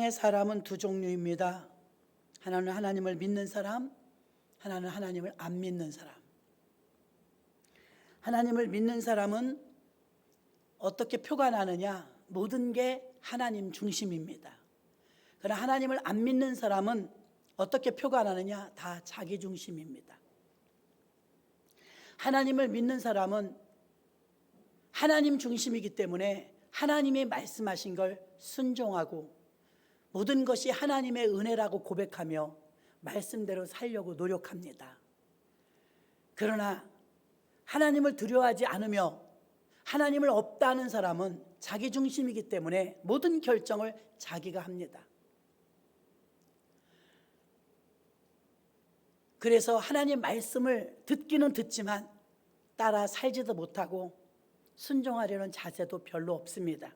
세상의 사람은 두 종류입니다. 하나는 하나님을 믿는 사람, 하나는 하나님을 안 믿는 사람. 하나님을 믿는 사람은 어떻게 표가 나느냐? 모든 게 하나님 중심입니다. 그러나 하나님을 안 믿는 사람은 어떻게 표가 나느냐? 다 자기 중심입니다. 하나님을 믿는 사람은 하나님 중심이기 때문에 하나님이 말씀하신 걸 순종하고 모든 것이 하나님의 은혜라고 고백하며 말씀대로 살려고 노력합니다. 그러나 하나님을 두려워하지 않으며 하나님을 없다 하는 사람은 자기 중심이기 때문에 모든 결정을 자기가 합니다. 그래서 하나님 말씀을 듣기는 듣지만 따라 살지도 못하고 순종하려는 자세도 별로 없습니다.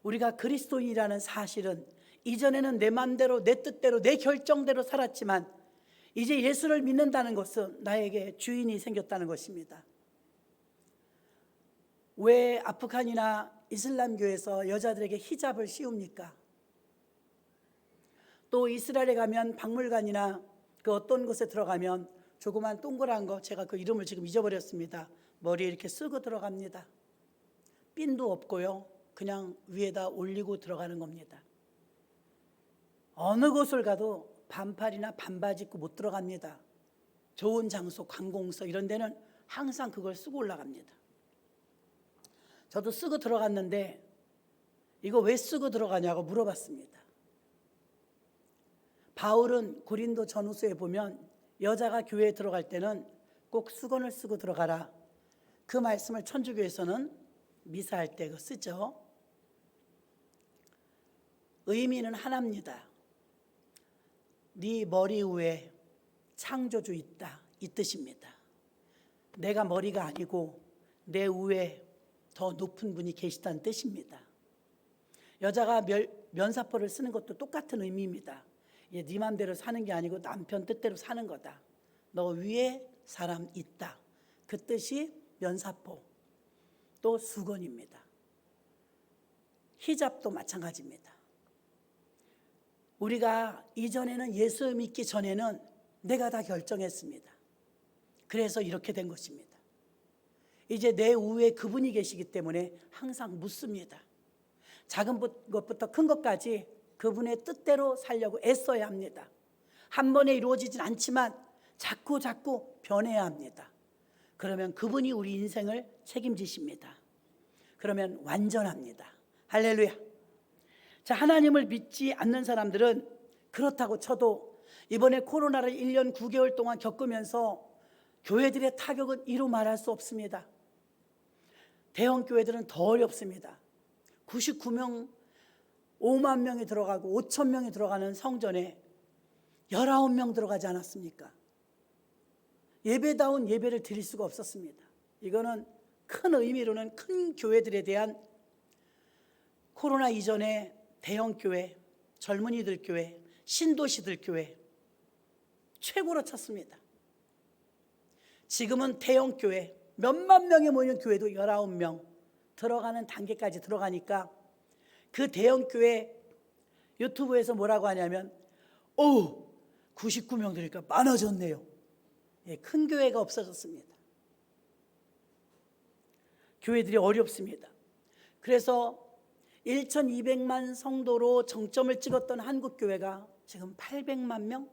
우리가 그리스도인이라는 사실은 이전에는 내 마음대로 내 뜻대로 내 결정대로 살았지만 이제 예수를 믿는다는 것은 나에게 주인이 생겼다는 것입니다. 왜 아프간이나 이슬람교에서 여자들에게 히잡을 씌웁니까? 또 이스라엘에 가면 박물관이나 그 어떤 곳에 들어가면 조그만 동그란 거, 제가 그 이름을 지금 잊어버렸습니다. 머리에 이렇게 쓰고 들어갑니다. 핀도 없고요. 그냥 위에다 올리고 들어가는 겁니다. 어느 곳을 가도 반팔이나 반바지 입고 못 들어갑니다. 좋은 장소, 관공서 이런 데는 항상 그걸 쓰고 올라갑니다. 저도 쓰고 들어갔는데 이거 왜 쓰고 들어가냐고 물어봤습니다. 바울은 고린도 전후서에 보면 여자가 교회에 들어갈 때는 꼭 수건을 쓰고 들어가라. 그 말씀을 천주교에서는 미사할 때 쓰죠. 의미는 하나입니다. 네 머리 위에 창조주 있다, 이 뜻입니다. 내가 머리가 아니고 내 위에 더 높은 분이 계시다는 뜻입니다. 여자가 면사포를 쓰는 것도 똑같은 의미입니다. 네 맘대로 사는 게 아니고 남편 뜻대로 사는 거다. 너 위에 사람 있다. 그 뜻이 면사포, 또 수건입니다. 히잡도 마찬가지입니다. 우리가 이전에는 예수 믿기 전에는 내가 다 결정했습니다. 그래서 이렇게 된 것입니다. 이제 내 우에 그분이 계시기 때문에 항상 묻습니다. 작은 것부터 큰 것까지 그분의 뜻대로 살려고 애써야 합니다. 한 번에 이루어지진 않지만 자꾸 변해야 합니다. 그러면 그분이 우리 인생을 책임지십니다. 그러면 완전합니다. 할렐루야. 자, 하나님을 믿지 않는 사람들은 그렇다고 쳐도 이번에 코로나를 1년 9개월 동안 겪으면서 교회들의 타격은 이루 말할 수 없습니다. 대형 교회들은 더 어렵습니다. 99명, 5만 명이 들어가고 5천 명이 들어가는 성전에 19명 들어가지 않았습니까? 예배다운 예배를 드릴 수가 없었습니다. 이거는 큰 의미로는 큰 교회들에 대한 코로나 이전에 대형 교회, 젊은이들 교회, 신도시들 교회 최고로 쳤습니다. 지금은 대형 교회, 몇만 명이 모이는 교회도 19명 들어가는 단계까지 들어가니까 그 대형 교회 유튜브에서 뭐라고 하냐면 99명 들으니까 많아졌네요. 큰 교회가 없어졌습니다. 교회들이 어렵습니다. 그래서 1200만 성도로 정점을 찍었던 한국교회가 지금 800만 명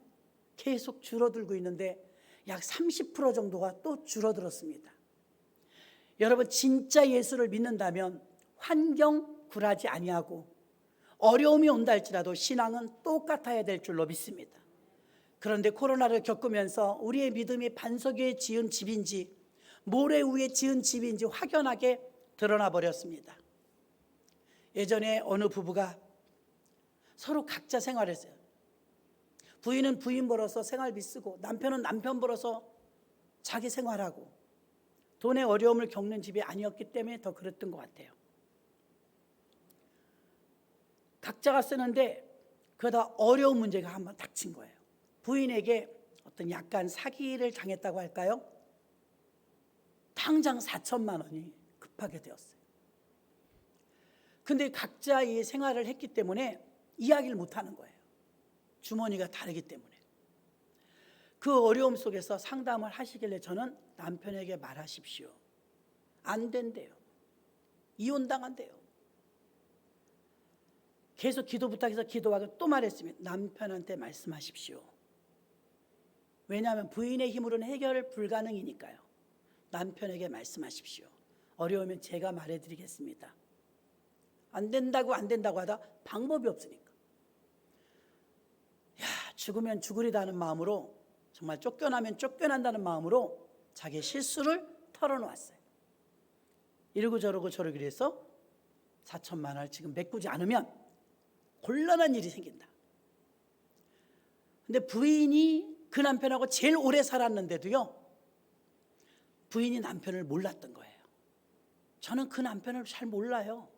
계속 줄어들고 있는데 약 30% 정도가 또 줄어들었습니다. 여러분, 진짜 예수를 믿는다면 환경 굴하지 아니하고 어려움이 온다 할지라도 신앙은 똑같아야 될 줄로 믿습니다. 그런데 코로나를 겪으면서 우리의 믿음이 반석 위에 지은 집인지 모래 위에 지은 집인지 확연하게 드러나 버렸습니다. 예전에 어느 부부가 서로 각자 생활했어요. 부인은 부인 벌어서 생활비 쓰고 남편은 남편 벌어서 자기 생활하고 돈의 어려움을 겪는 집이 아니었기 때문에 더 그랬던 것 같아요. 각자가 쓰는데 그러다 어려운 문제가 한번 닥친 거예요. 부인에게 어떤 약간 사기를 당했다고 할까요? 당장 4천만 원이 급하게 되었어요. 근데 각자 이 생활을 했기 때문에 이야기를 못하는 거예요. 주머니가 다르기 때문에. 그 어려움 속에서 상담을 하시길래 저는 남편에게 말하십시오. 안 된대요. 이혼당한대요. 계속 기도 부탁해서 기도하고 또 말했습니다. 남편한테 말씀하십시오. 왜냐하면 부인의 힘으로는 해결 불가능이니까요. 남편에게 말씀하십시오. 어려우면 제가 말해드리겠습니다. 안 된다고 하다 방법이 없으니까. 죽으면 죽으리다는 마음으로, 정말 쫓겨나면 쫓겨난다는 마음으로 자기의 실수를 털어놓았어요. 이러고 저러기로 해서 4천만 원을 지금 메꾸지 않으면 곤란한 일이 생긴다. 근데 부인이 그 남편하고 제일 오래 살았는데도요, 부인이 남편을 몰랐던 거예요. 저는 그 남편을 잘 몰라요.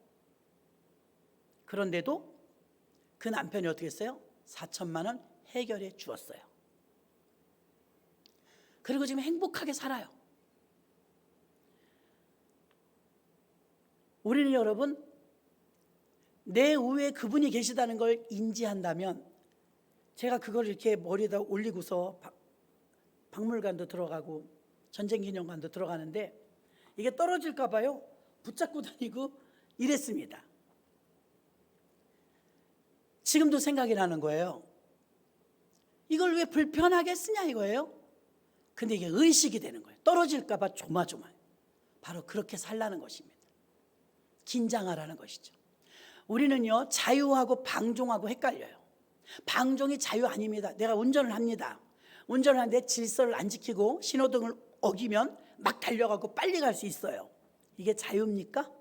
그런데도 그 남편이 어떻게 했어요? 4천만 원 해결해 주었어요. 그리고 지금 행복하게 살아요. 우리는 여러분, 내 우에 그분이 계시다는 걸 인지한다면, 제가 그걸 이렇게 머리에다 올리고서 박물관도 들어가고 전쟁기념관도 들어가는데 이게 떨어질까 봐요. 붙잡고 다니고 이랬습니다. 지금도 생각이 나는 거예요. 이걸 왜 불편하게 쓰냐 이거예요. 근데 이게 의식이 되는 거예요. 떨어질까 봐 조마조마. 바로 그렇게 살라는 것입니다. 긴장하라는 것이죠. 우리는요, 자유하고 방종하고 헷갈려요. 방종이 자유 아닙니다. 내가 운전을 합니다. 운전을 하는데 질서를 안 지키고 신호등을 어기면 막 달려가고 빨리 갈 수 있어요. 이게 자유입니까?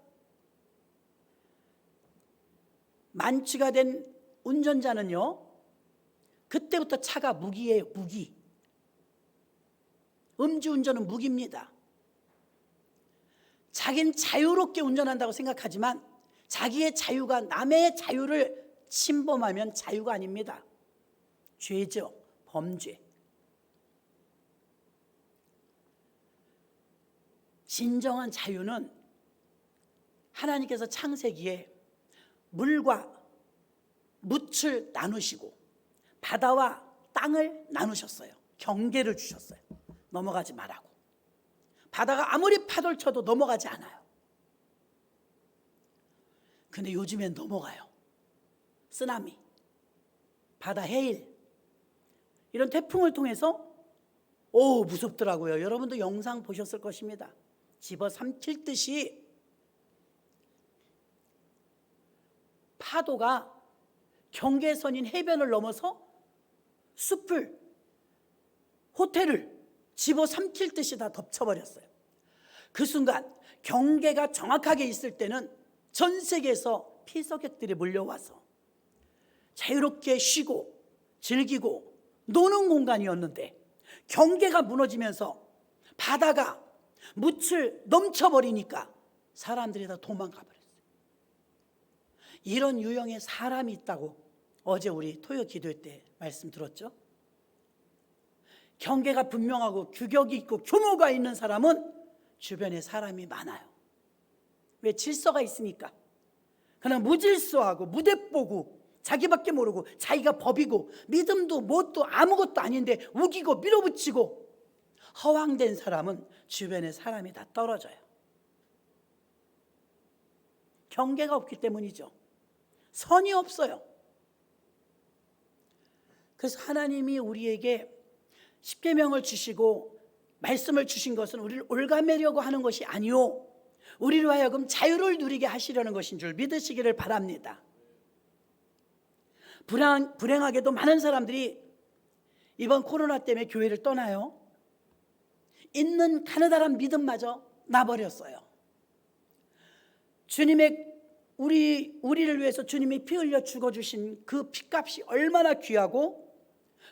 만취가 된 운전자는요, 그때부터 차가 무기예요. 무기. 음주운전은 무기입니다. 자기는 자유롭게 운전한다고 생각하지만 자기의 자유가 남의 자유를 침범하면 자유가 아닙니다. 죄죠. 범죄. 진정한 자유는 하나님께서 창세기에 물과 묻을 나누시고 바다와 땅을 나누셨어요. 경계를 주셨어요. 넘어가지 말라고. 바다가 아무리 파도를 쳐도 넘어가지 않아요. 근데 요즘엔 넘어가요. 쓰나미, 바다 해일, 이런 태풍을 통해서 무섭더라고요. 여러분도 영상 보셨을 것입니다. 집어삼킬 듯이 파도가 경계선인 해변을 넘어서 숲을, 호텔을 집어삼킬 듯이 다 덮쳐버렸어요. 그 순간 경계가 정확하게 있을 때는 전 세계에서 피서객들이 몰려와서 자유롭게 쉬고 즐기고 노는 공간이었는데, 경계가 무너지면서 바다가 묻을 넘쳐버리니까 사람들이 다 도망가 버렸어요. 이런 유형의 사람이 있다고 어제 우리 토요 기도회 때 말씀 들었죠. 경계가 분명하고 규격이 있고 규모가 있는 사람은 주변에 사람이 많아요. 왜? 질서가 있으니까. 그러나 무질서하고 무대뽀고 자기밖에 모르고 자기가 법이고 믿음도 뭣도 아무것도 아닌데 우기고 밀어붙이고 허황된 사람은 주변에 사람이 다 떨어져요. 경계가 없기 때문이죠. 선이 없어요. 그래서 하나님이 우리에게 십계명을 주시고 말씀을 주신 것은 우리를 올가매려고 하는 것이 아니요, 우리로 하여금 자유를 누리게 하시려는 것인 줄 믿으시기를 바랍니다. 불행하게도 많은 사람들이 이번 코로나 때문에 교회를 떠나요. 있는 가느다란 믿음마저 놔버렸어요. 주님의 우리를 위해서 주님이 피 흘려 죽어주신 그 피값이 얼마나 귀하고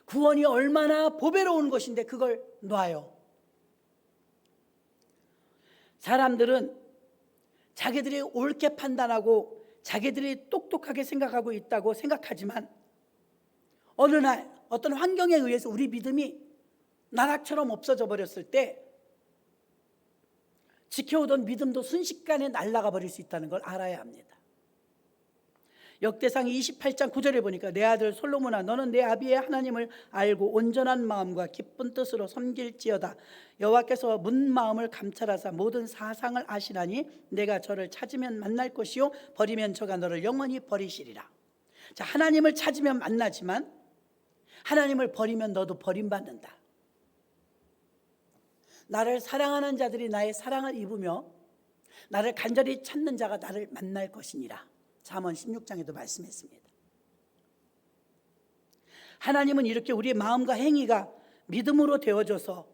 구원이 얼마나 보배로운 것인데 그걸 놔요. 사람들은 자기들이 옳게 판단하고 자기들이 똑똑하게 생각하고 있다고 생각하지만 어느 날 어떤 환경에 의해서 우리 믿음이 나락처럼 없어져 버렸을 때 지켜오던 믿음도 순식간에 날아가 버릴 수 있다는 걸 알아야 합니다. 역대상 28장 9절에 보니까 내 아들 솔로몬아 너는 내 아비의 하나님을 알고 온전한 마음과 기쁜 뜻으로 섬길지어다. 여호와께서 문 마음을 감찰하사 모든 사상을 아시나니 내가 저를 찾으면 만날 것이요 버리면 저가 너를 영원히 버리시리라. 자, 하나님을 찾으면 만나지만 하나님을 버리면 너도 버림받는다. 나를 사랑하는 자들이 나의 사랑을 입으며 나를 간절히 찾는 자가 나를 만날 것이니라. 잠언 16장에도 말씀했습니다. 하나님은 이렇게 우리의 마음과 행위가 믿음으로 되어져서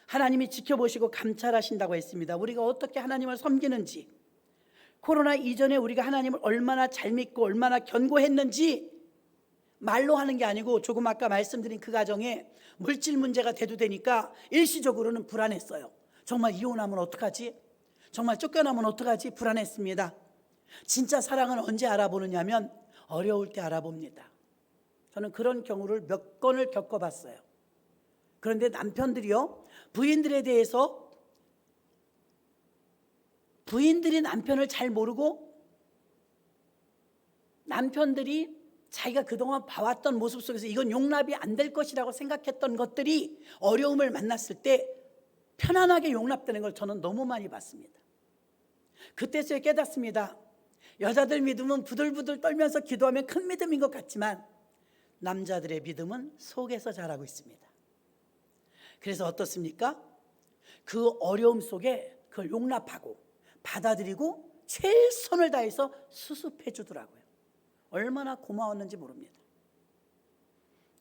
하나님이 지켜보시고 감찰하신다고 했습니다. 우리가 어떻게 하나님을 섬기는지, 코로나 이전에 우리가 하나님을 얼마나 잘 믿고 얼마나 견고했는지 말로 하는 게 아니고, 조금 아까 말씀드린 그 가정에 물질 문제가 대두되니까 일시적으로는 불안했어요. 정말 이혼하면 어떡하지? 정말 쫓겨나면 어떡하지? 불안했습니다. 진짜 사랑은 언제 알아보느냐면 어려울 때 알아봅니다. 저는 그런 경우를 몇 건을 겪어봤어요. 그런데 남편들이요, 부인들이 남편을 잘 모르고, 남편들이 자기가 그동안 봐왔던 모습 속에서 이건 용납이 안 될 것이라고 생각했던 것들이 어려움을 만났을 때 편안하게 용납되는 걸 저는 너무 많이 봤습니다. 그때서야 깨닫습니다. 여자들 믿음은 부들부들 떨면서 기도하면 큰 믿음인 것 같지만 남자들의 믿음은 속에서 자라고 있습니다. 그래서 어떻습니까? 그 어려움 속에 그걸 용납하고 받아들이고 최선을 다해서 수습해 주더라고요. 얼마나 고마웠는지 모릅니다.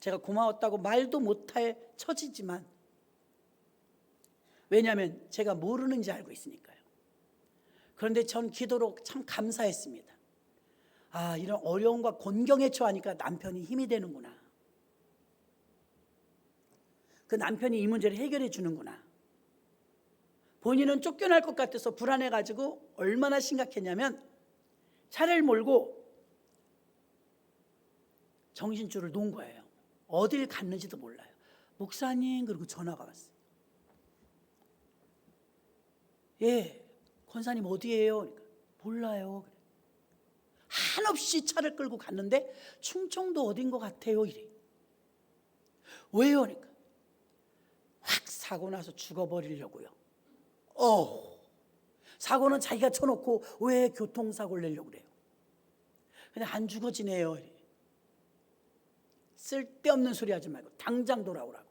제가 고마웠다고 말도 못할 처지지만, 왜냐하면 제가 모르는지 알고 있으니까요. 그런데 전 기도로 참 감사했습니다. 아, 이런 어려움과 곤경에 처하니까 남편이 힘이 되는구나. 그 남편이 이 문제를 해결해 주는구나. 본인은 쫓겨날 것 같아서 불안해가지고 얼마나 심각했냐면 차를 몰고 정신줄을 놓은 거예요. 어딜 갔는지도 몰라요. 목사님, 그리고 전화가 왔어요. 예, 권사님 어디예요? 그러니까 몰라요. 그래. 한없이 차를 끌고 갔는데 충청도 어딘 것 같아요. 이래. 왜요? 그러니까 확 사고 나서 죽어버리려고요. 사고는 자기가 쳐놓고 왜 교통사고를 내려고 그래요? 근데 안 죽어지네요. 이래. 쓸데없는 소리 하지 말고 당장 돌아오라고.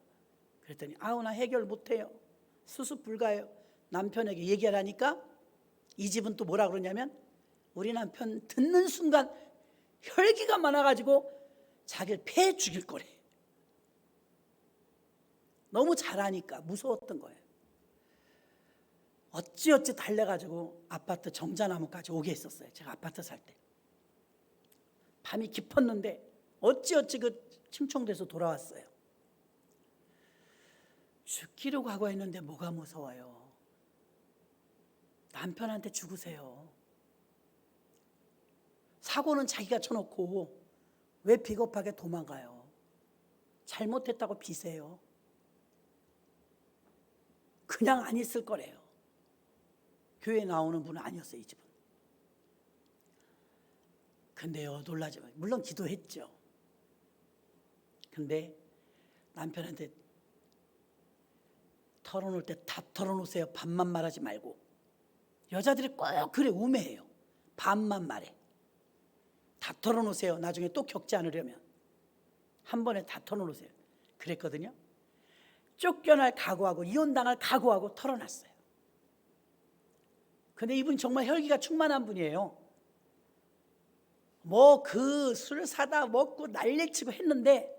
그랬더니 나 해결 못해요. 수습 불가해요. 남편에게 얘기하라니까 이 집은 또 뭐라 그러냐면, 우리 남편 듣는 순간 혈기가 많아가지고 자기를 패 죽일 거래. 너무 잘하니까 무서웠던 거예요. 어찌어찌 달래가지고 아파트 정자나무까지 오게 했었어요. 제가 아파트 살 때. 밤이 깊었는데 어찌어찌 그 침통돼서 돌아왔어요. 죽기로 각오했는데 뭐가 무서워요? 남편한테 죽으세요. 사고는 자기가 쳐놓고 왜 비겁하게 도망가요? 잘못했다고 비세요. 그냥 안 있을 거래요. 교회 나오는 분은 아니었어요, 이 집은. 근데요, 놀라지 마요. 물론 기도했죠. 근데 남편한테 털어놓을 때 다 털어놓으세요. 반만 말하지 말고. 여자들이 꼭 그래, 우매해요. 반만 말해. 다 털어놓으세요. 나중에 또 겪지 않으려면 한 번에 다 털어놓으세요. 그랬거든요. 쫓겨날 각오하고 이혼당할 각오하고 털어놨어요. 근데 이분 정말 혈기가 충만한 분이에요. 뭐 그 술 사다 먹고 난리치고 했는데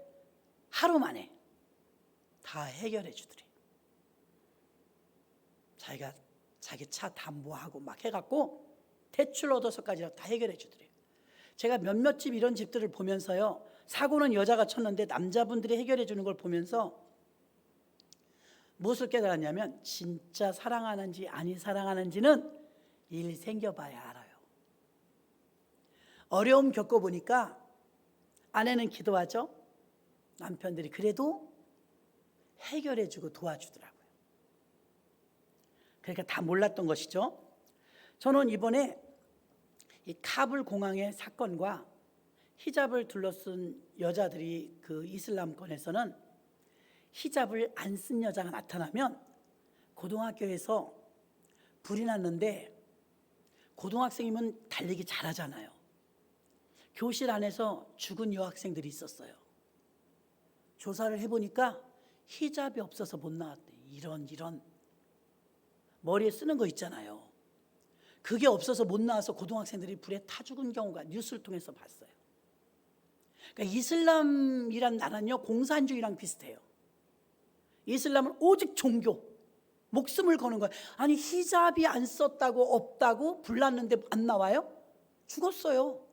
하루 만에 다 해결해 주더래요. 자기가 자기 차 담보하고 막 해갖고 대출 얻어서까지 다 해결해 주더래요. 제가 몇몇 집 이런 집들을 보면서요, 사고는 여자가 쳤는데 남자분들이 해결해 주는 걸 보면서 무엇을 깨달았냐면, 진짜 사랑하는지 아니 사랑하는지는 일 생겨봐야 알아요. 어려움 겪어보니까 아내는 기도하죠. 남편들이 그래도 해결해주고 도와주더라고요. 그러니까 다 몰랐던 것이죠. 저는 이번에 이 카불 공항의 사건과 히잡을 둘러쓴 여자들이 그 이슬람권에서는 히잡을 안 쓴 여자가 나타나면 고등학교에서 불이 났는데 고등학생이면 달리기 잘하잖아요. 교실 안에서 죽은 여학생들이 있었어요. 조사를 해보니까 히잡이 없어서 못 나왔대. 이런 머리에 쓰는 거 있잖아요. 그게 없어서 못 나와서 고등학생들이 불에 타 죽은 경우가 뉴스를 통해서 봤어요. 그러니까 이슬람이란 나라는요, 공산주의랑 비슷해요. 이슬람은 오직 종교, 목숨을 거는 거예요. 아니 히잡이 안 썼다고 없다고 불났는데 안 나와요? 죽었어요.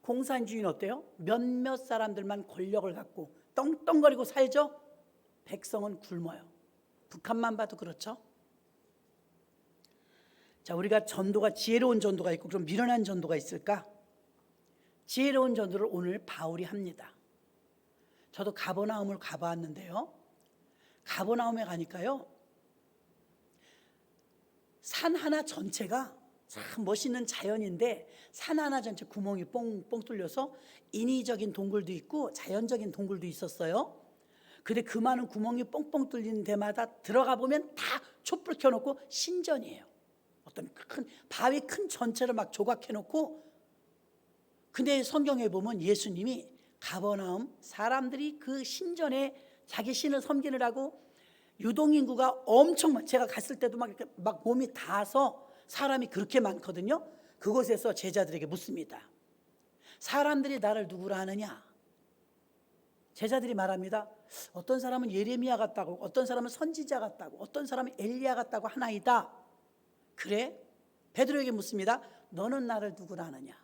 공산주의는 어때요? 몇몇 사람들만 권력을 갖고 떵떵거리고 살죠. 백성은 굶어요. 북한만 봐도 그렇죠. 자, 우리가 전도가 지혜로운 전도가 있고 그럼 미련한 전도가 있을까? 지혜로운 전도를 오늘 바울이 합니다. 저도 가버나움을 가봤는데요, 가버나움에 가니까요, 산 하나 전체가 참 멋있는 자연인데 산 하나 전체 구멍이 뽕뽕 뚫려서 인위적인 동굴도 있고 자연적인 동굴도 있었어요. 근데 그 많은 구멍이 뽕뽕 뚫린 데마다 들어가 보면 다 촛불 켜놓고 신전이에요. 어떤 큰 바위 큰 전체를 막 조각해놓고, 근데 성경에 보면 예수님이 가버나움 사람들이 그 신전에 자기 신을 섬기느라고 유동인구가 엄청 많, 제가 갔을 때도 막 몸이 닿아서 사람이 그렇게 많거든요. 그곳에서 제자들에게 묻습니다. 사람들이 나를 누구라 하느냐? 제자들이 말합니다. 어떤 사람은 예레미야 같다고, 어떤 사람은 선지자 같다고, 어떤 사람은 엘리야 같다고 하나이다. 그래? 베드로에게 묻습니다. 너는 나를 누구라 하느냐?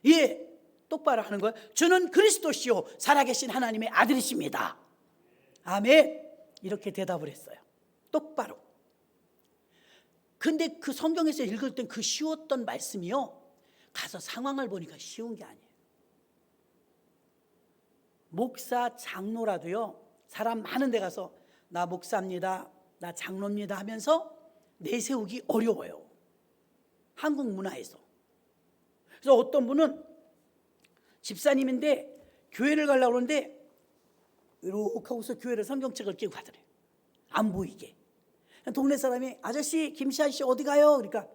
예, 똑바로 하는 거예요. 주는 그리스도시요 살아계신 하나님의 아들이십니다. 아멘. 이렇게 대답을 했어요. 똑바로. 근데 그 성경에서 읽을 땐 그 쉬웠던 말씀이요, 가서 상황을 보니까 쉬운 게 아니에요. 목사 장로라도요, 사람 많은 데 가서 나 목사입니다, 나 장로입니다 하면서 내세우기 어려워요, 한국 문화에서. 그래서 어떤 분은 집사님인데 교회를 가려고 그러는데 이렇게 하고서 교회를 성경책을 끼고 가더래요. 안 보이게. 동네 사람이 아저씨 김씨 아저씨 어디 가요? 그러니까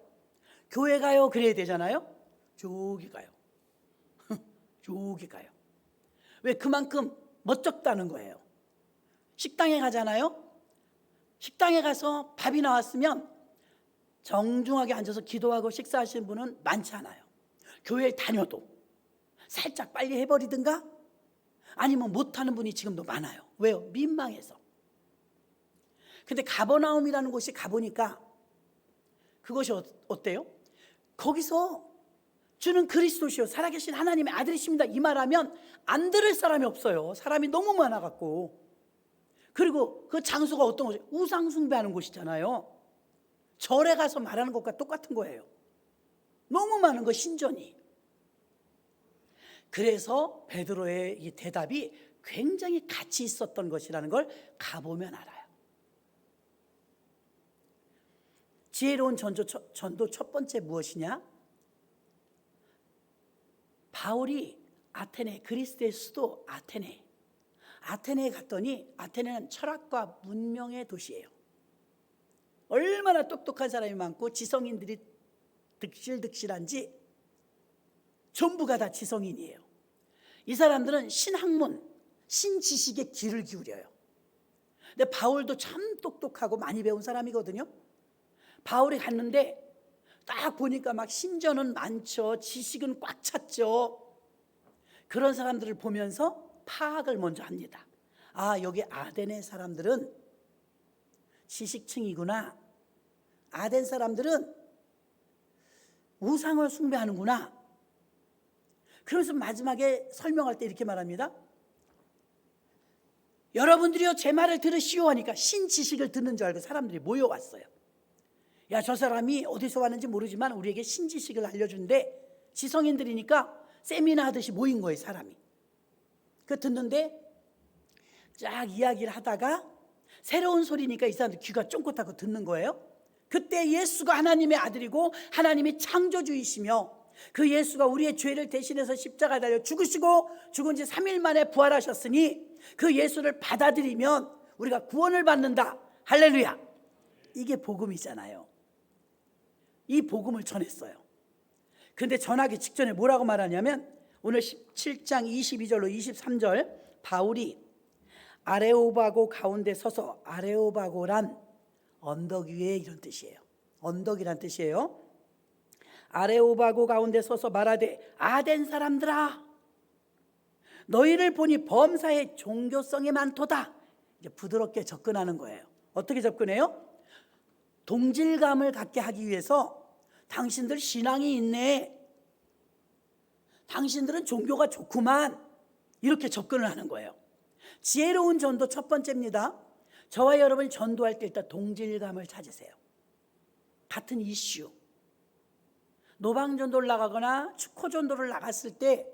교회 가요 그래야 되잖아요. 저기 가요. 저기 가요. 왜? 그만큼 멋쩍다는 거예요. 식당에 가잖아요. 식당에 가서 밥이 나왔으면 정중하게 앉아서 기도하고 식사하시는 분은 많지 않아요. 교회에 다녀도 살짝 빨리 해버리든가 아니면 못하는 분이 지금도 많아요. 왜요? 민망해서. 근데 가버나움이라는 곳이 가보니까 그것이 어때요? 거기서 주는 그리스도시요 살아계신 하나님의 아들이십니다 이 말하면 안 들을 사람이 없어요. 사람이 너무 많아갖고. 그리고 그 장소가 어떤 곳이에요? 우상 숭배하는 곳이잖아요. 절에 가서 말하는 것과 똑같은 거예요. 너무 많은 거, 신전이. 그래서 베드로의 이 대답이 굉장히 가치 있었던 것이라는 걸 가보면 알아요. 지혜로운 전도 첫 번째 무엇이냐? 바울이 아테네, 그리스의 수도 아테네에 갔더니 아테네는 철학과 문명의 도시예요. 얼마나 똑똑한 사람이 많고 지성인들이 득실득실한지 전부가 다 지성인이에요. 이 사람들은 신학문, 신지식에 귀를 기울여요. 근데 바울도 참 똑똑하고 많이 배운 사람이거든요. 바울이 갔는데 딱 보니까 막 신전은 많죠. 지식은 꽉 찼죠. 그런 사람들을 보면서 파악을 먼저 합니다. 아, 여기 아테네 사람들은 지식층이구나. 아테네 사람들은 우상을 숭배하는구나. 그러면서 마지막에 설명할 때 이렇게 말합니다. 여러분들이요 제 말을 들으시오 하니까 신지식을 듣는 줄 알고 사람들이 모여왔어요. 야, 저 사람이 어디서 왔는지 모르지만 우리에게 신지식을 알려준대. 지성인들이니까 세미나 하듯이 모인 거예요, 사람이. 그 듣는데 쫙 이야기를 하다가 새로운 소리니까 이 사람들 귀가 쫑긋하고 듣는 거예요. 그때 예수가 하나님의 아들이고 하나님이 창조주이시며 그 예수가 우리의 죄를 대신해서 십자가에 달려 죽으시고 죽은 지 3일 만에 부활하셨으니 그 예수를 받아들이면 우리가 구원을 받는다. 할렐루야. 이게 복음이잖아요. 이 복음을 전했어요. 근데 전하기 직전에 뭐라고 말하냐면 오늘 17장 22절로 23절 바울이 아레오바고 가운데 서서, 아레오바고란 언덕 위에 이런 뜻이에요. 언덕이란 뜻이에요. 아레오바고 가운데 서서 말하되 아덴 사람들아 너희를 보니 범사에 종교성이 많도다. 이제 부드럽게 접근하는 거예요. 어떻게 접근해요? 동질감을 갖게 하기 위해서 당신들 신앙이 있네, 당신들은 종교가 좋구만, 이렇게 접근을 하는 거예요. 지혜로운 전도 첫 번째입니다. 저와 여러분이 전도할 때 일단 동질감을 찾으세요. 같은 이슈. 노방전도를 나가거나 축호전도를 나갔을 때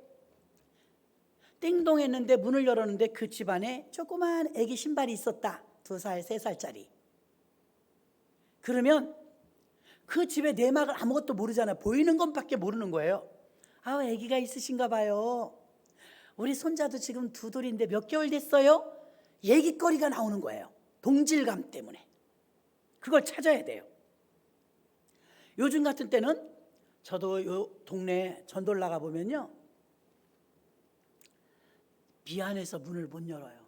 띵동 했는데 문을 열었는데 그 집안에 조그만 애기 신발이 있었다. 2살, 3살짜리. 그러면 그 집의 내막을 아무것도 모르잖아요. 보이는 것밖에 모르는 거예요. 아, 애기가 있으신가 봐요. 우리 손자도 지금 2돌인데 몇 개월 됐어요? 얘기거리가 나오는 거예요. 동질감 때문에. 그걸 찾아야 돼요. 요즘 같은 때는 저도 요 동네 전도를 나가보면요, 미안해서 문을 못 열어요.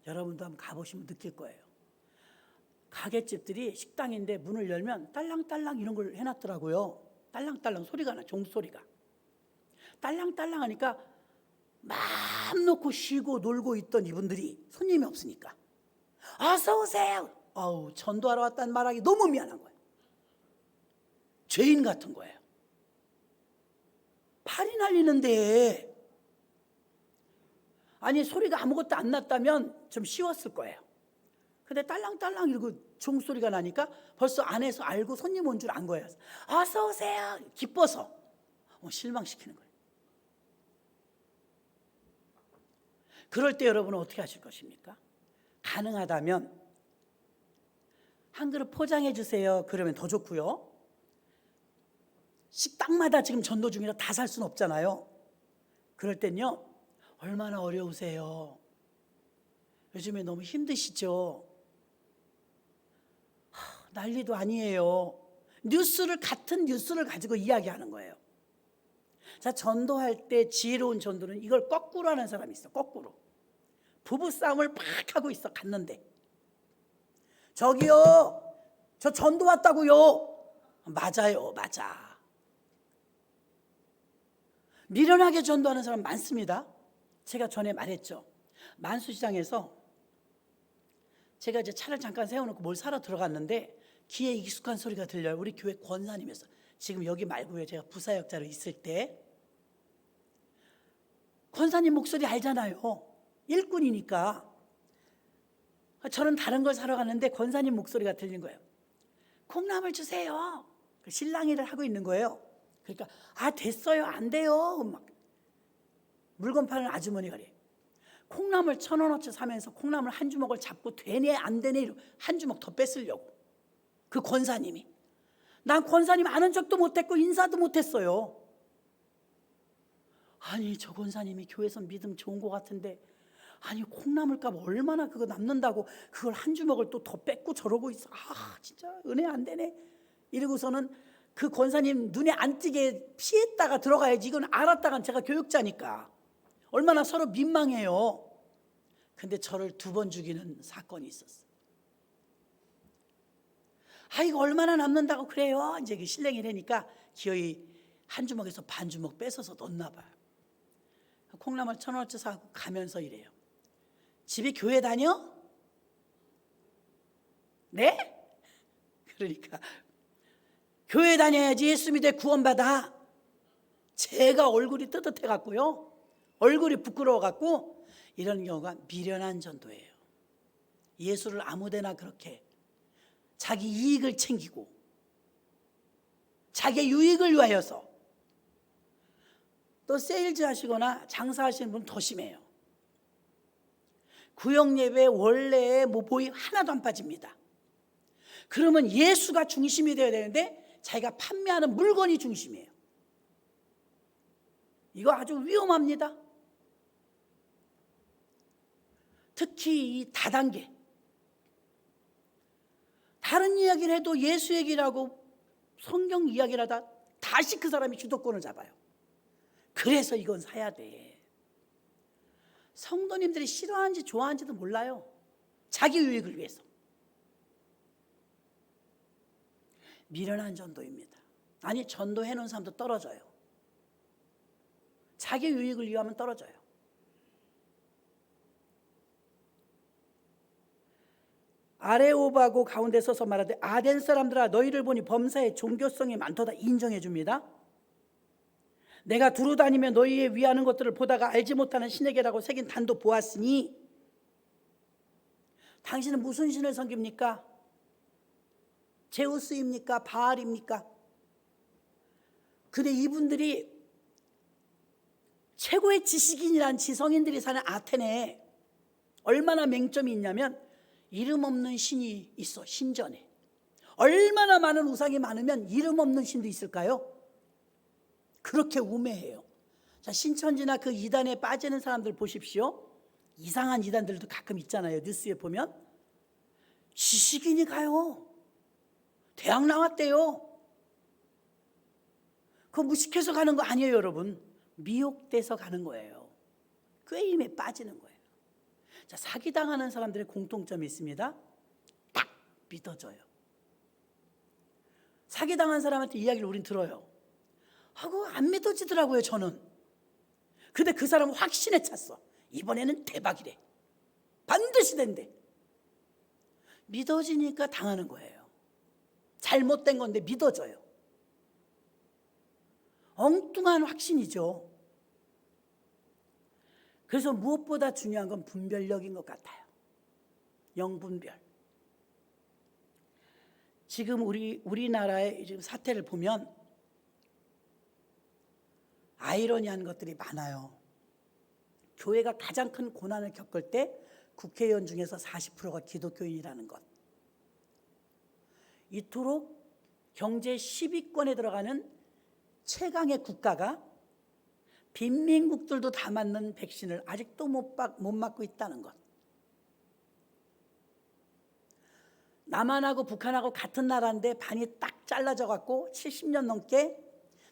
여러분도 한번 가보시면 느낄 거예요. 가게집들이 식당인데 문을 열면 딸랑딸랑 이런 걸 해놨더라고요. 딸랑딸랑 소리가 나, 종소리가. 딸랑딸랑 하니까 마음 놓고 쉬고 놀고 있던 이분들이 손님이 없으니까 어서 오세요. 아우, 전도하러 왔다는 말하기 너무 미안한 거예요. 죄인 같은 거예요. 팔이 날리는데, 아니 소리가 아무것도 안 났다면 좀 쉬웠을 거예요. 근데 딸랑딸랑 이러고 종소리가 나니까 벌써 안에서 알고 손님 온 줄 안 거예요. 어서 오세요. 기뻐서 실망시키는 거예요. 그럴 때 여러분은 어떻게 하실 것입니까? 가능하다면 한 그릇 포장해 주세요. 그러면 더 좋고요. 식당마다 지금 전도 중이라 다 살 수는 없잖아요. 그럴 땐요, 얼마나 어려우세요? 요즘에 너무 힘드시죠? 난리도 아니에요. 같은 뉴스를 가지고 이야기하는 거예요. 자, 전도할 때 지혜로운 전도는 이걸 거꾸로 하는 사람이 있어. 거꾸로. 부부싸움을 팍 하고 있어. 갔는데 저기요, 저 전도 왔다고요. 맞아요, 맞아. 미련하게 전도하는 사람 많습니다. 제가 전에 말했죠. 만수시장에서 제가 이제 차를 잠깐 세워놓고 뭘 사러 들어갔는데 귀에 익숙한 소리가 들려요. 우리 교회 권사님이었어. 지금 여기 말고요, 제가 부사역자로 있을 때 권사님 목소리 알잖아요. 일꾼이니까. 저는 다른 걸 사러 갔는데 권사님 목소리가 들린 거예요. 콩나물 주세요. 실랑이를 하고 있는 거예요. 그러니까 됐어요, 안 돼요. 막 물건 파는 아주머니가 그래요. 콩나물 1,000원어치 사면서 콩나물 한 주먹을 잡고 되네 안 되네 한 주먹 더 뺏으려고. 그 권사님이. 난 권사님 아는 적도 못했고 인사도 못했어요. 아니, 저 권사님이 교회에서 믿음 좋은 것 같은데, 아니 콩나물값 얼마나 그거 남는다고 그걸 한 주먹을 또 더 뺏고 저러고 있어. 진짜 은혜 안 되네. 이러고서는 그 권사님 눈에 안 띄게 피했다가 들어가야지. 이건 알았다간 제가 교육자니까 얼마나 서로 민망해요. 근데 저를 2번 죽이는 사건이 있었어요. 이거 얼마나 남는다고 그래요. 이제 실랭이를 하니까 기어이 한 주먹에서 반 주먹 뺏어서 넣나 봐요. 콩나물 1,000원어치 사고 가면서 이래요. 집이 교회 다녀? 네? 그러니까 교회 다녀야지 예수 믿어 구원받아. 제가 얼굴이 뜨뜻해 갖고요, 얼굴이 부끄러워 갖고, 이런 경우가 미련한 전도예요. 예수를 아무데나 그렇게 자기 이익을 챙기고 자기의 유익을 위하여서. 또 세일즈 하시거나 장사하시는 분 더 심해요. 구역예배 원래의 모이 하나도 안 빠집니다. 그러면 예수가 중심이 되어야 되는데 자기가 판매하는 물건이 중심이에요. 이거 아주 위험합니다. 특히 이 다단계. 다른 이야기를 해도 예수 얘기를 하고 성경 이야기를 하다 다시 그 사람이 주도권을 잡아요. 그래서 이건 사야 돼. 성도님들이 싫어하는지 좋아하는지도 몰라요. 자기 유익을 위해서. 미련한 전도입니다. 아니, 전도해 놓은 사람도 떨어져요. 자기 유익을 위하면 떨어져요. 아레오바고 가운데 서서 말하되 아덴 사람들아 너희를 보니 범사에 종교성이 많도다 인정해 줍니다. 내가 두루 다니며 너희의 위하는 것들을 보다가 알지 못하는 신에게라고 새긴 단도 보았으니 당신은 무슨 신을 섬깁니까? 제우스입니까? 바알입니까? 근데 이분들이 최고의 지식인이란 지성인들이 사는 아테네에 얼마나 맹점이 있냐면 이름 없는 신이 있어. 신전에 얼마나 많은 우상이 많으면 이름 없는 신도 있을까요? 그렇게 우매해요. 자, 신천지나 그 이단에 빠지는 사람들 보십시오. 이상한 이단들도 가끔 있잖아요. 뉴스에 보면 지식인이 가요. 대학 나왔대요. 그거 무식해서 가는 거 아니에요, 여러분. 미혹돼서 가는 거예요. 꾀임에 빠지는 거예요. 자, 사기당하는 사람들의 공통점이 있습니다. 딱 믿어져요. 사기당한 사람한테 이야기를 우린 들어요. 하고 안 믿어지더라고요, 저는. 근데 그 사람은 확신에 찼어. 이번에는 대박이래. 반드시 된대. 믿어지니까 당하는 거예요. 잘못된 건데 믿어져요. 엉뚱한 확신이죠. 그래서 무엇보다 중요한 건 분별력인 것 같아요. 영분별. 지금 우리나라의 지금 사태를 보면 아이러니한 것들이 많아요. 교회가 가장 큰 고난을 겪을 때 국회의원 중에서 40%가 기독교인이라는 것. 이토록 경제 10위권에 들어가는 최강의 국가가 빈민국들도 다 맞는 백신을 아직도 못 맞고 있다는 것. 남한하고 북한하고 같은 나라인데 반이 딱 잘라져 갖고 70년 넘게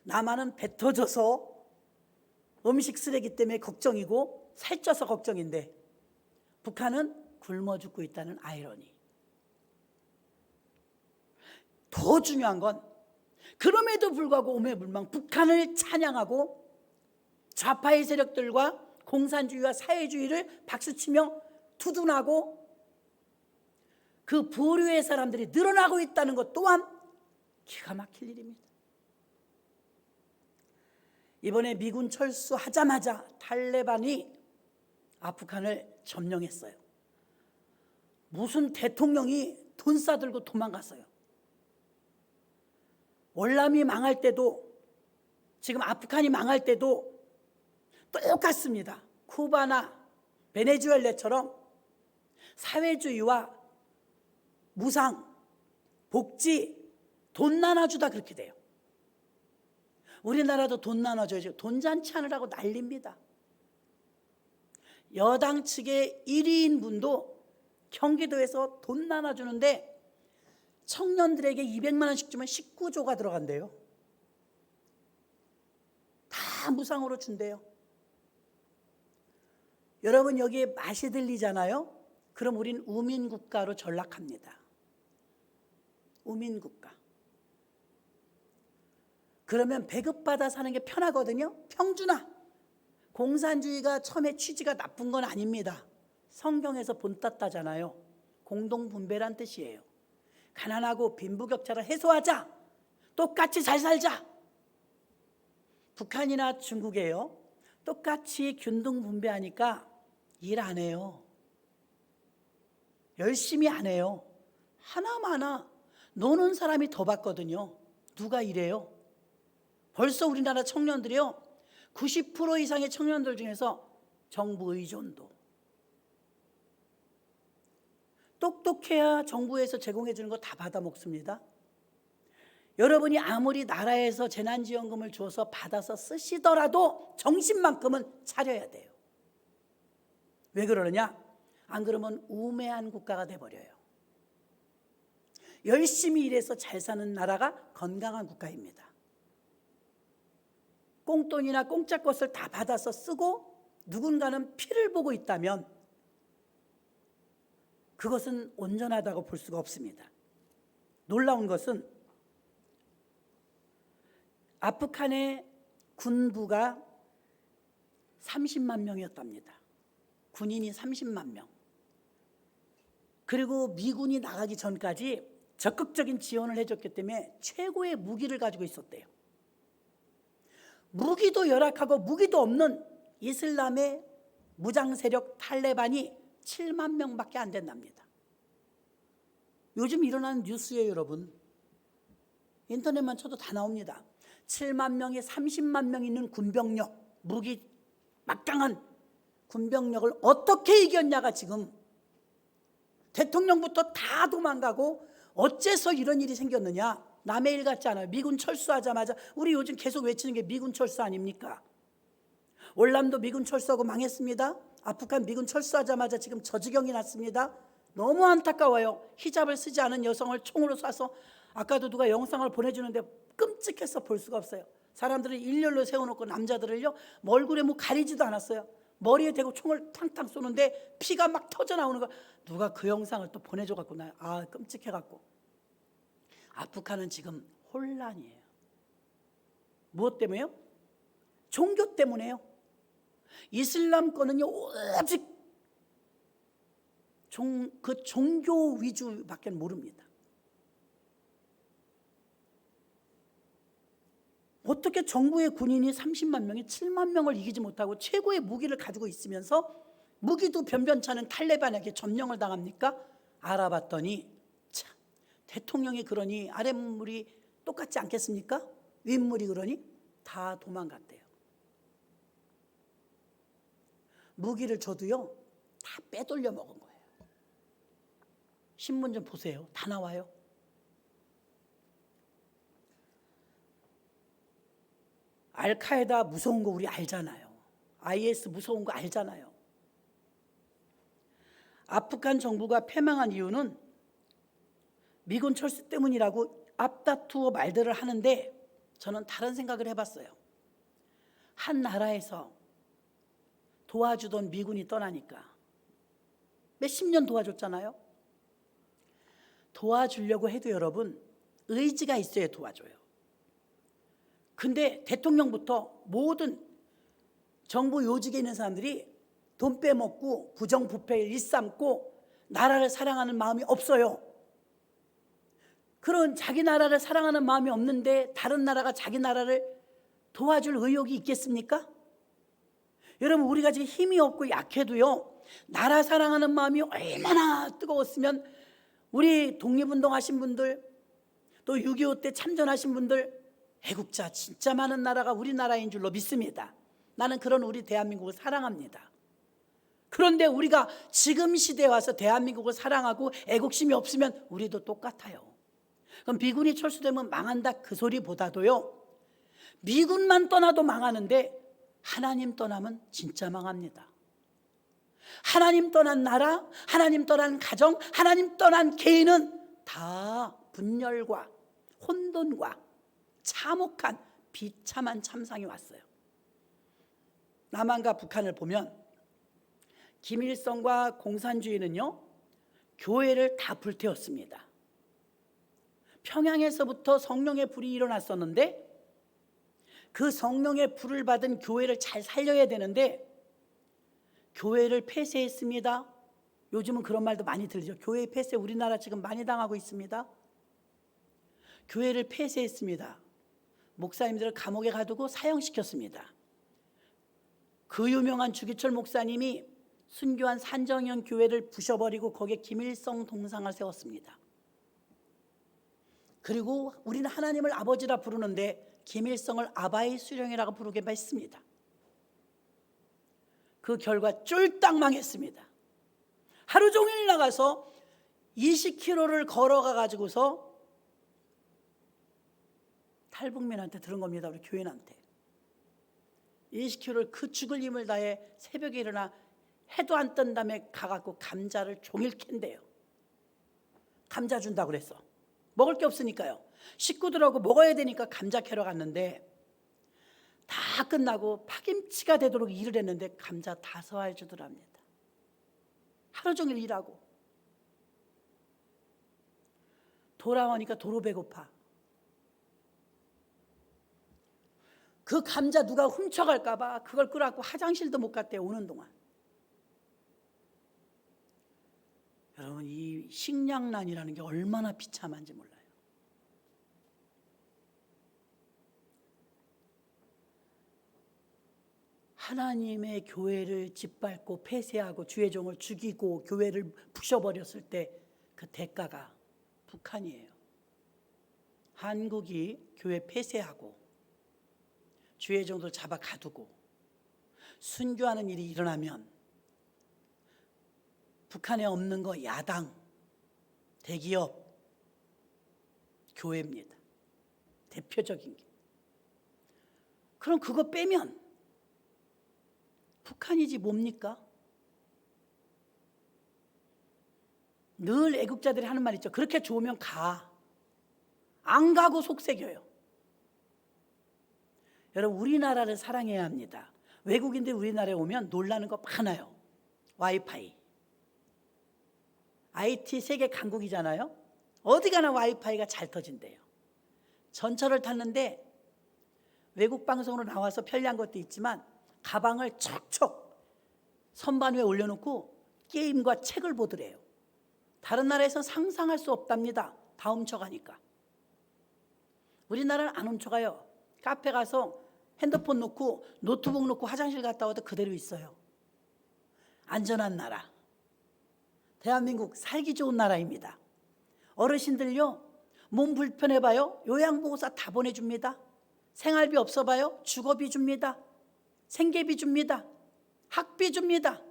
남한은 배 터져서 음식 쓰레기 때문에 걱정이고 살쪄서 걱정인데 북한은 굶어 죽고 있다는 아이러니. 더 중요한 건 그럼에도 불구하고 오매불망 북한을 찬양하고 좌파의 세력들과 공산주의와 사회주의를 박수치며 투둔하고 그 부류의 사람들이 늘어나고 있다는 것 또한 기가 막힐 일입니다. 이번에 미군 철수하자마자 탈레반이 아프간을 점령했어요. 무슨 대통령이 돈 싸들고 도망갔어요. 월남이 망할 때도 지금 아프간이 망할 때도 똑같습니다. 쿠바나 베네수엘라처럼 사회주의와 무상, 복지, 돈 나눠주다 그렇게 돼요. 우리나라도 돈 나눠줘야죠. 돈잔치 하느라고 난립니다. 여당 측의 1위인 분도 경기도에서 돈 나눠주는데 청년들에게 200만 원씩 주면 19조가 들어간대요. 다 무상으로 준대요. 여러분 여기에 맛이 들리잖아요. 그럼 우린 우민국가로 전락합니다. 우민국가. 그러면 배급받아 사는 게 편하거든요. 평준화. 공산주의가 처음에 취지가 나쁜 건 아닙니다. 성경에서 본땄다잖아요. 공동분배란 뜻이에요. 가난하고 빈부격차를 해소하자. 똑같이 잘 살자. 북한이나 중국에요. 똑같이 균등분배하니까 일 안 해요. 열심히 안 해요. 하나마나 노는 사람이 더 받거든요. 누가 일해요? 벌써 우리나라 청년들이요. 90% 이상의 청년들 중에서 정부 의존도. 똑똑해야 정부에서 제공해 주는 거 다 받아 먹습니다. 여러분이 아무리 나라에서 재난지원금을 줘서 받아서 쓰시더라도 정신만큼은 차려야 돼요. 왜 그러느냐? 안 그러면 우매한 국가가 돼버려요. 열심히 일해서 잘 사는 나라가 건강한 국가입니다. 꽁돈이나 공짜 것을 다 받아서 쓰고 누군가는 피를 보고 있다면 그것은 온전하다고 볼 수가 없습니다. 놀라운 것은 아프간의 군부가 30만 명이었답니다. 군인이 30만 명. 그리고 미군이 나가기 전까지 적극적인 지원을 해줬기 때문에 최고의 무기를 가지고 있었대요. 무기도 열악하고 무기도 없는 이슬람의 무장 세력 탈레반이 7만 명밖에 안 된답니다. 요즘 일어나는 뉴스에 여러분, 인터넷만 쳐도 다 나옵니다. 7만 명에 30만 명 있는 군병력, 무기 막강한 군병력을 어떻게 이겼냐가 지금 대통령부터 다 도망가고 어째서 이런 일이 생겼느냐? 남의 일 같지 않아요. 미군 철수하자마자 우리 요즘 계속 외치는 게 미군 철수 아닙니까? 월남도 미군 철수하고 망했습니다. 아프간 미군 철수하자마자 지금 저지경이 났습니다. 너무 안타까워요. 히잡을 쓰지 않은 여성을 총으로 쏴서, 아까도 누가 영상을 보내주는데 끔찍해서 볼 수가 없어요. 사람들을 일렬로 세워놓고 남자들을요 얼굴에 뭐 가리지도 않았어요. 머리에 대고 총을 탕탕 쏘는데 피가 막 터져 나오는 거. 누가 그 영상을 또 보내줘갖고 나 끔찍해갖고. 아프간은 지금 혼란이에요. 무엇 때문에요? 종교 때문에요. 이슬람권은요 오직 그 종교 위주밖에 모릅니다. 어떻게 정부의 군인이 30만 명이 7만 명을 이기지 못하고 최고의 무기를 가지고 있으면서 무기도 변변찮은 탈레반에게 점령을 당합니까? 알아봤더니 참, 대통령이 그러니 아랫물이 똑같지 않겠습니까? 윗물이 그러니 다 도망갔대요. 무기를 줘도요 다 빼돌려 먹은 거예요. 신문 좀 보세요. 다 나와요. 알카에다 무서운 거 우리 알잖아요. IS 무서운 거 알잖아요. 아프간 정부가 패망한 이유는 미군 철수 때문이라고 앞다투어 말들을 하는데 저는 다른 생각을 해봤어요. 한 나라에서 도와주던 미군이 떠나니까 몇십 년 도와줬잖아요. 도와주려고 해도 여러분 의지가 있어야 도와줘요. 근데 대통령부터 모든 정부 요직에 있는 사람들이 돈 빼먹고 부정부패를 일삼고 나라를 사랑하는 마음이 없어요. 그런 자기 나라를 사랑하는 마음이 없는데 다른 나라가 자기 나라를 도와줄 의욕이 있겠습니까? 여러분 우리가 지금 힘이 없고 약해도요 나라 사랑하는 마음이 얼마나 뜨거웠으면 우리 독립운동 하신 분들 또 6.25 때 참전하신 분들 애국자 진짜 많은 나라가 우리나라인 줄로 믿습니다. 나는 그런 우리 대한민국을 사랑합니다. 그런데 우리가 지금 시대에 와서 대한민국을 사랑하고 애국심이 없으면 우리도 똑같아요. 그럼 미군이 철수되면 망한다 그 소리보다도요 미군만 떠나도 망하는데 하나님 떠나면 진짜 망합니다. 하나님 떠난 나라, 하나님 떠난 가정, 하나님 떠난 개인은 다 분열과 혼돈과 참혹한 비참한 참상이 왔어요. 남한과 북한을 보면 김일성과 공산주의는요 교회를 다 불태웠습니다. 평양에서부터 성령의 불이 일어났었는데 그 성령의 불을 받은 교회를 잘 살려야 되는데 교회를 폐쇄했습니다. 요즘은 그런 말도 많이 들리죠. 교회 폐쇄 우리나라 지금 많이 당하고 있습니다. 교회를 폐쇄했습니다. 목사님들을 감옥에 가두고 사형시켰습니다. 그 유명한 주기철 목사님이 순교한 산정현 교회를 부셔버리고 거기에 김일성 동상을 세웠습니다. 그리고 우리는 하나님을 아버지라 부르는데 김일성을 아바의 수령이라고 부르기만 했습니다. 그 결과 쫄딱 망했습니다. 하루 종일 나가서 20km를 걸어가 가지고서 탈북민한테 들은 겁니다. 우리 교인한테. 20km를 그 죽을 힘을 다해 새벽에 일어나 해도 안 뜬 다음에 가갖고 감자를 종일 캔대요. 감자 준다고 그랬어. 먹을 게 없으니까요. 식구들하고 먹어야 되니까 감자 캐러 갔는데 다 끝나고 파김치가 되도록 일을 했는데 감자 5알 주더랍니다. 하루 종일 일하고 돌아오니까 도로 배고파. 그 감자 누가 훔쳐갈까 봐 그걸 끌어갖고 화장실도 못 갔대요. 오는 동안. 여러분, 이 식량난이라는 게 얼마나 비참한지 몰라요. 하나님의 교회를 짓밟고 폐쇄하고 주의 종을 죽이고 교회를 부셔버렸을 때 그 대가가 북한이에요. 한국이 교회 폐쇄하고 주의 종들 잡아 가두고 순교하는 일이 일어나면 북한에 없는 거 야당, 대기업, 교회입니다. 대표적인 게. 그럼 그거 빼면 북한이지 뭡니까? 늘 애국자들이 하는 말 있죠. 그렇게 좋으면 가. 안 가고 속색여요. 여러분, 우리나라를 사랑해야 합니다. 외국인들이 우리나라에 오면 놀라는 거 많아요. 와이파이. IT 세계 강국이잖아요. 어디 가나 와이파이가 잘 터진대요. 전철을 탔는데 외국 방송으로 나와서 편리한 것도 있지만 가방을 척척 선반 위에 올려놓고 게임과 책을 보더래요. 다른 나라에서는 상상할 수 없답니다. 다 훔쳐가니까. 우리나라는 안 훔쳐가요. 카페 가서 핸드폰 놓고 노트북 놓고 화장실 갔다 와도 그대로 있어요. 안전한 나라. 대한민국 살기 좋은 나라입니다. 어르신들요, 몸 불편해봐요, 요양보호사 다 보내줍니다. 생활비 없어봐요, 주거비 줍니다. 생계비 줍니다. 학비 줍니다.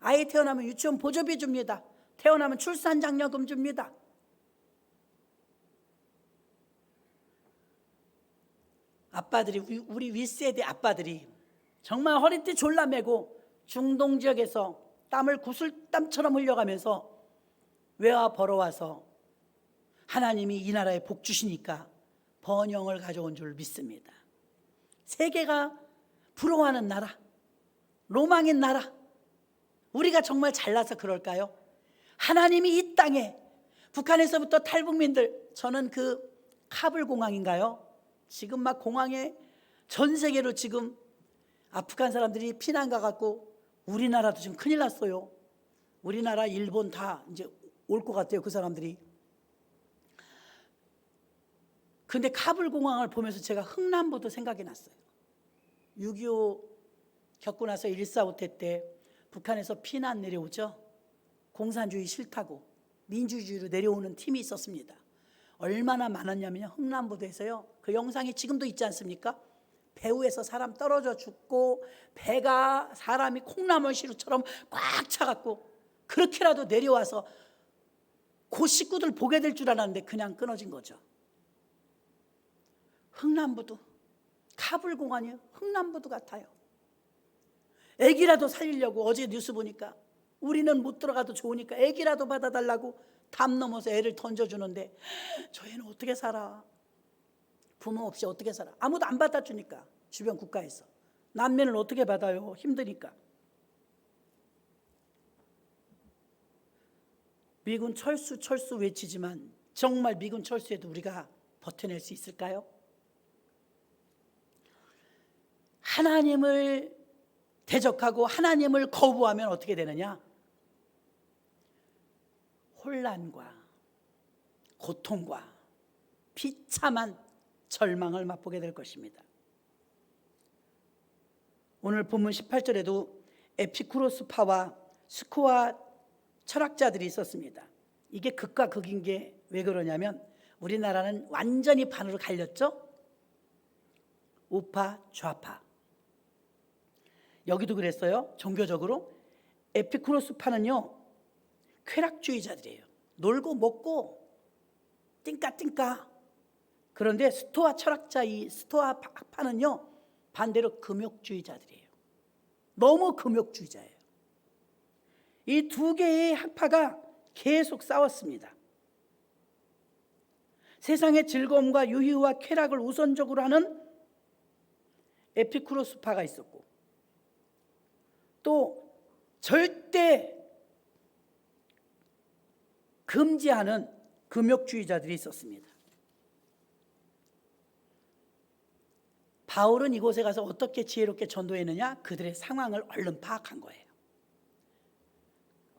아이 태어나면 유치원 보조비 줍니다. 태어나면 출산장려금 줍니다. 아빠들이, 우리 윗세대 아빠들이 정말 허리띠 졸라매고 중동 지역에서 땀을 구슬땀처럼 흘려가면서 외화 벌어와서 하나님이 이 나라에 복 주시니까 번영을 가져온 줄 믿습니다. 세계가 부러워하는 나라, 로망인 나라. 우리가 정말 잘나서 그럴까요? 하나님이 이 땅에 북한에서부터 탈북민들, 저는 그 카불 공항인가요? 지금 막 공항에 전 세계로 지금 아프간 사람들이 피난 가갖고 우리나라도 지금 큰일 났어요. 우리나라, 일본 다 이제 올 것 같아요, 그 사람들이. 근데 카불 공항을 보면서 제가 흥남부도 생각이 났어요. 6.25 겪고 나서 1.4 때 북한에서 피난 내려오죠. 공산주의 싫다고 민주주의로 내려오는 팀이 있었습니다. 얼마나 많았냐면요, 흥남부도에서요, 그 영상이 지금도 있지 않습니까? 배후에서 사람 떨어져 죽고 배가 사람이 콩나물 시루처럼 꽉 차갖고 그렇게라도 내려와서 그 식구들 보게 될 줄 알았는데 그냥 끊어진 거죠. 흥남부도, 카불 공항이요, 흥남부도 같아요. 애기라도 살리려고 어제 뉴스 보니까 우리는 못 들어가도 좋으니까 애기라도 받아달라고 담 넘어서 애를 던져주는데 저 애는 어떻게 살아? 부모 없이 어떻게 살아? 아무도 안 받아주니까. 주변 국가에서 난민을 어떻게 받아요? 힘드니까. 미군 철수 외치지만 정말 미군 철수에도 우리가 버텨낼 수 있을까요? 하나님을 대적하고 하나님을 거부하면 어떻게 되느냐? 혼란과 고통과 비참한 절망을 맛보게 될 것입니다. 오늘 본문 18절에도 에피쿠로스파와 스코아 철학자들이 있었습니다. 이게 극과 극인 게 왜 그러냐면 우리나라는 완전히 반으로 갈렸죠. 우파 좌파. 여기도 그랬어요. 종교적으로 에피쿠로스파는요, 쾌락주의자들이에요. 놀고 먹고 띵까띵까 그런데 스토아 철학자 이 스토아 학파는요 반대로 금욕주의자들이에요. 너무 금욕주의자예요. 이 두 개의 학파가 계속 싸웠습니다. 세상의 즐거움과 유희와 쾌락을 우선적으로 하는 에피쿠로스파가 있었고, 또 절대 금지하는 금욕주의자들이 있었습니다. 바울은 이곳에 가서 어떻게 지혜롭게 전도했느냐? 그들의 상황을 얼른 파악한 거예요.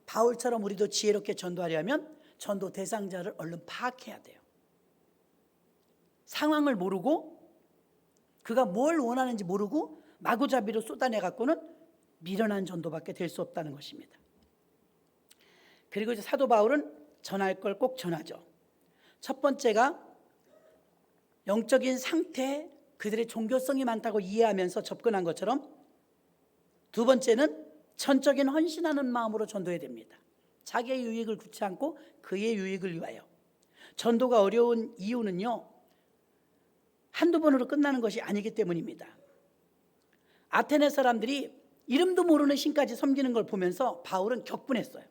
바울처럼 우리도 지혜롭게 전도하려면 전도 대상자를 얼른 파악해야 돼요. 상황을 모르고 그가 뭘 원하는지 모르고 마구잡이로 쏟아내 갖고는 미련한 전도밖에 될 수 없다는 것입니다. 그리고 이제 사도 바울은 전할 걸 꼭 전하죠. 첫 번째가 영적인 상태, 그들의 종교성이 많다고 이해하면서 접근한 것처럼, 두 번째는 전적인 헌신하는 마음으로 전도해야 됩니다. 자기의 유익을 굳지 않고 그의 유익을 위하여. 전도가 어려운 이유는요, 한두 번으로 끝나는 것이 아니기 때문입니다. 아테네 사람들이 이름도 모르는 신까지 섬기는 걸 보면서 바울은 격분했어요.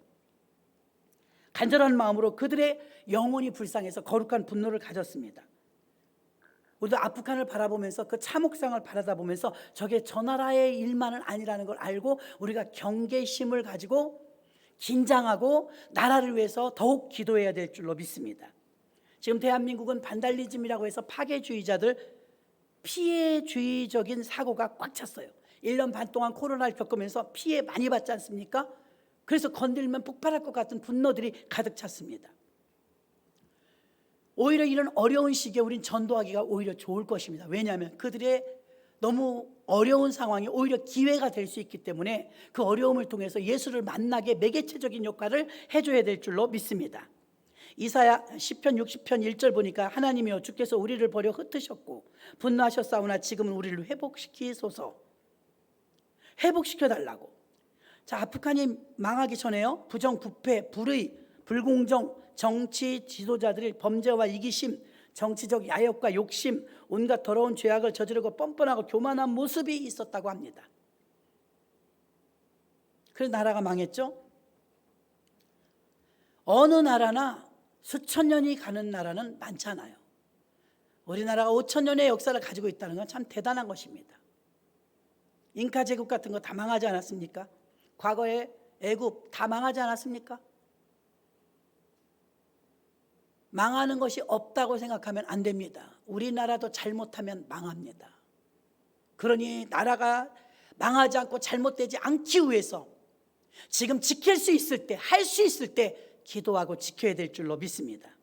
간절한 마음으로 그들의 영혼이 불쌍해서 거룩한 분노를 가졌습니다. 우리도 아프간을 바라보면서 그 참혹상을 바라다보면서 저게 저 나라의 일만은 아니라는 걸 알고 우리가 경계심을 가지고 긴장하고 나라를 위해서 더욱 기도해야 될 줄로 믿습니다. 지금 대한민국은 반달리즘이라고 해서 파괴주의자들 피해주의적인 사고가 꽉 찼어요. 1년 반 동안 코로나를 겪으면서 피해 많이 받지 않습니까? 그래서 건들면 폭발할 것 같은 분노들이 가득 찼습니다. 오히려 이런 어려운 시기에 우린 전도하기가 오히려 좋을 것입니다. 왜냐하면 그들의 너무 어려운 상황이 오히려 기회가 될 수 있기 때문에 그 어려움을 통해서 예수를 만나게 매개체적인 역할을 해줘야 될 줄로 믿습니다. 이사야 10편 60편 1절 보니까 하나님이여 주께서 우리를 버려 흩으셨고 분노하셨사오나 지금은 우리를 회복시키소서. 회복시켜달라고. 자, 아프간이 망하기 전에요, 부정부패, 불의, 불공정, 정치 지도자들이 범죄와 이기심, 정치적 야욕과 욕심, 온갖 더러운 죄악을 저지르고 뻔뻔하고 교만한 모습이 있었다고 합니다. 그래서 나라가 망했죠. 어느 나라나 수천 년이 가는 나라는 많잖아요. 우리나라가 5천 년의 역사를 가지고 있다는 건 참 대단한 것입니다. 잉카 제국 같은 거 다 망하지 않았습니까? 과거에 애굽 다 망하지 않았습니까? 망하는 것이 없다고 생각하면 안 됩니다. 우리나라도 잘못하면 망합니다. 그러니 나라가 망하지 않고 잘못되지 않기 위해서 지금 지킬 수 있을 때, 할 수 있을 때 기도하고 지켜야 될 줄로 믿습니다.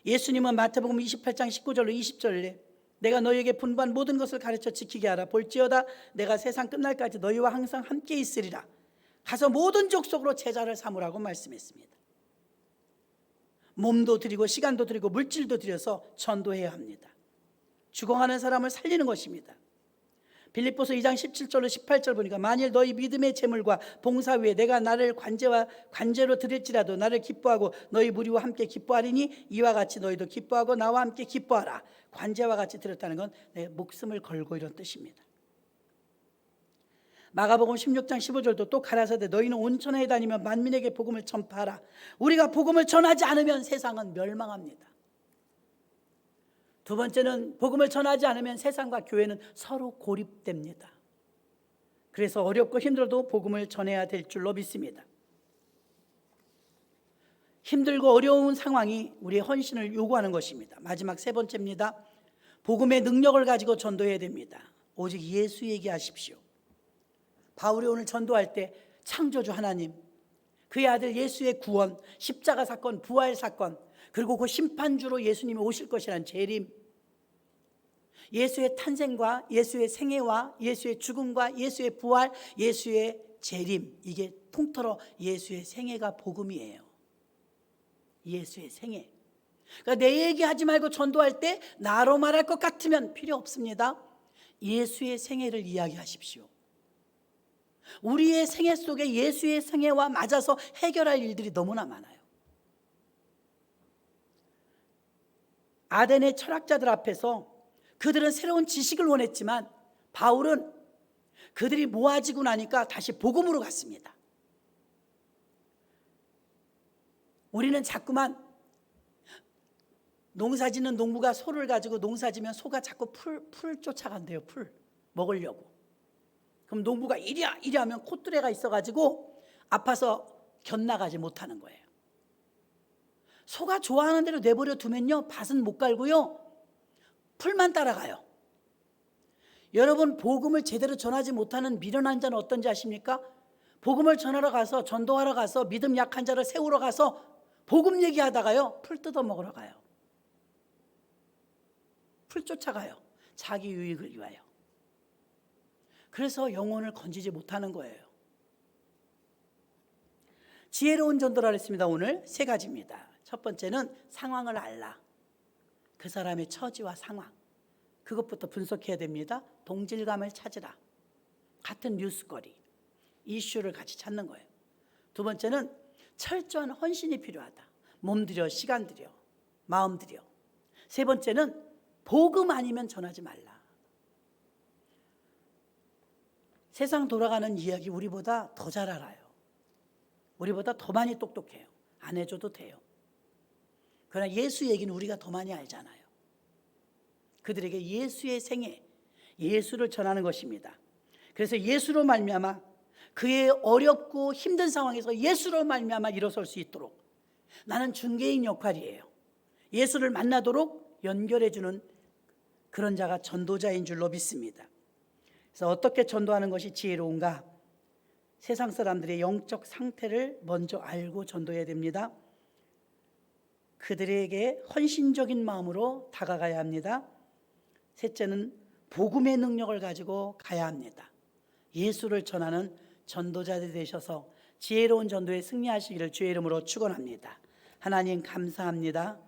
예수님은 마태복음 28장 19절로 20절에 내가 너희에게 분부한 모든 것을 가르쳐 지키게 하라. 볼지어다 내가 세상 끝날까지 너희와 항상 함께 있으리라. 가서 모든 족속으로 제자를 삼으라고 말씀했습니다. 몸도 드리고 시간도 드리고 물질도 드려서 전도해야 합니다. 죽어가는 사람을 살리는 것입니다. 빌립보서 2장 17절로 18절 보니까 만일 너희 믿음의 재물과 봉사 위에 내가 나를 관제로 드릴지라도 나를 기뻐하고 너희 무리와 함께 기뻐하리니 이와 같이 너희도 기뻐하고 나와 함께 기뻐하라. 관제와 같이 드렸다는 건 내 목숨을 걸고 이런 뜻입니다. 마가복음 16장 15절도 또 가라사대 너희는 온 천하에 다니며 만민에게 복음을 전파하라. 우리가 복음을 전하지 않으면 세상은 멸망합니다. 두 번째는 복음을 전하지 않으면 세상과 교회는 서로 고립됩니다. 그래서 어렵고 힘들어도 복음을 전해야 될 줄로 믿습니다. 힘들고 어려운 상황이 우리의 헌신을 요구하는 것입니다. 마지막 세 번째입니다. 복음의 능력을 가지고 전도해야 됩니다. 오직 예수 얘기하십시오. 바울이 오늘 전도할 때 창조주 하나님, 그의 아들 예수의 구원, 십자가 사건, 부활 사건, 그리고 그 심판주로 예수님이 오실 것이라는 재림, 예수의 탄생과 예수의 생애와 예수의 죽음과 예수의 부활, 예수의 재림, 이게 통틀어 예수의 생애가 복음이에요. 예수의 생애. 그러니까 내 얘기하지 말고 전도할 때 나로 말할 것 같으면 필요 없습니다. 예수의 생애를 이야기하십시오. 우리의 생애 속에 예수의 생애와 맞아서 해결할 일들이 너무나 많아요. 아덴의 철학자들 앞에서 그들은 새로운 지식을 원했지만 바울은 그들이 모아지고 나니까 다시 복음으로 갔습니다. 우리는 자꾸만 농사짓는 농부가 소를 가지고 농사지면 소가 자꾸 풀 쫓아간대요. 풀 먹으려고. 그럼 농부가 이리 하면 콧뚜레가 있어가지고 아파서 견나가지 못하는 거예요. 소가 좋아하는 대로 내버려 두면요, 밭은 못 갈고요, 풀만 따라가요. 여러분, 복음을 제대로 전하지 못하는 미련한 자는 어떤지 아십니까? 복음을 전하러 가서, 전도하러 가서, 믿음 약한 자를 세우러 가서 복음 얘기하다가요, 풀 뜯어 먹으러 가요. 풀 쫓아가요. 자기 유익을 위하여. 그래서 영혼을 건지지 못하는 거예요. 지혜로운 전도라 했습니다. 오늘 3가지입니다. 첫 번째는 상황을 알라. 그 사람의 처지와 상황, 그것부터 분석해야 됩니다. 동질감을 찾으라. 같은 뉴스거리, 이슈를 같이 찾는 거예요. 두 번째는 철저한 헌신이 필요하다. 몸 들여, 시간 들여, 마음 들여. 세 번째는 복음 아니면 전하지 말라. 세상 돌아가는 이야기 우리보다 더 잘 알아요. 우리보다 더 많이 똑똑해요. 안 해줘도 돼요. 그러나 예수 얘기는 우리가 더 많이 알잖아요. 그들에게 예수의 생애, 예수를 전하는 것입니다. 그래서 예수로 말미암아 그의 어렵고 힘든 상황에서 예수로 말미암아 일어설 수 있도록 나는 중개인 역할이에요. 예수를 만나도록 연결해주는 그런 자가 전도자인 줄로 믿습니다. 그래서 어떻게 전도하는 것이 지혜로운가? 세상 사람들의 영적 상태를 먼저 알고 전도해야 됩니다. 그들에게 헌신적인 마음으로 다가가야 합니다. 셋째는 복음의 능력을 가지고 가야 합니다. 예수를 전하는 전도자들이 되셔서 지혜로운 전도에 승리하시기를 주의 이름으로 축원합니다. 하나님 감사합니다.